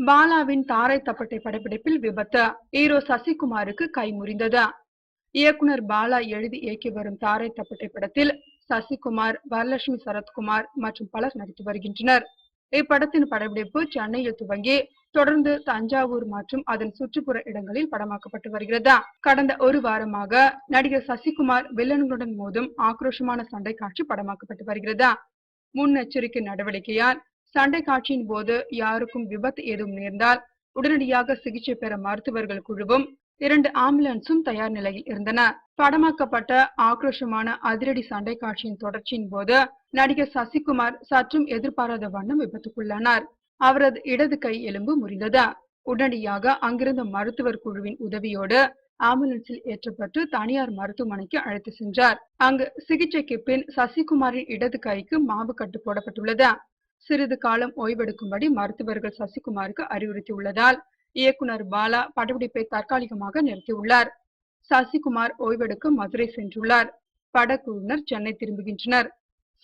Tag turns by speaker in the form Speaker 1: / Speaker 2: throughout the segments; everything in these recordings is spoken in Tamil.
Speaker 1: பாலாவின் தாரை தப்பட்டை படப்பிடிப்பில் விபத்து. ஹீரோ சசிகுமாருக்கு கை முறிந்தது. இயக்குனர் பாலா எழுதி இயக்கி வரும் தாரை தப்பட்டை படத்தில் சசிகுமார், வரலட்சுமி சரத்குமார் மற்றும் பலர் நடித்து வருகின்றனர். இப்படத்தின் படப்பிடிப்பு சென்னையில் துவங்கி தொடர்ந்து தஞ்சாவூர் மற்றும் அதன் சுற்றுப்புற இடங்களில் படமாக்கப்பட்டு வருகிறது. கடந்த ஒரு வாரமாக நடிகர் சசிகுமார் வில்லன்களுடன் மோதும் ஆக்ரோஷமான சண்டை காட்சி படமாக்கப்பட்டு வருகிறது. முன்னெச்சரிக்கை நடவடிக்கையால் சண்டை காட்சியின் போது யாருக்கும் விபத்து ஏதும் நேர்ந்தால் உடனடியாக சிகிச்சை பெற மருத்துவர்கள் குழுவும் 2 ஆம்புலன்ஸும் தயார் நிலையில் இருந்தன. படமாக்கப்பட்ட ஆக்ரோஷமான அதிரடி சண்டை காட்சியின் தொடர்ச்சியின் போது நடிகர் சசிகுமார் சற்றும் எதிர்பாராத வண்ணம் விபத்துக்குள்ளானார். அவரது இடது கை எலும்பு முறிந்தது. உடனடியாக அங்கிருந்த மருத்துவர் குழுவின் உதவியோடு ஆம்புலன்ஸில் ஏற்றப்பட்டு தனியார் மருத்துவமனைக்கு அழைத்து சென்றார். அங்கு சிகிச்சைக்கு பின் சசிகுமாரின் இடது கைக்கு மாவு கட்டு போடப்பட்டுள்ளது. சிறிது காலம் ஓய்வெடுக்கும்படி மருத்துவர்கள் சசிகுமாருக்கு அறிவுறுத்தியுள்ளதால் இயக்குனர் பாலா படப்பிடிப்பை தற்காலிகமாக நிறுத்தியுள்ளார். சசிகுமார் ஓய்வெடுக்க மதுரை சென்றுள்ளார். படக்குழுவினர் சென்னை திரும்புகின்றனர்.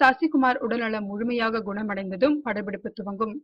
Speaker 1: சசிகுமார் உடல்நலம் முழுமையாக குணமடைந்ததும் படப்பிடிப்பு துவங்கும்.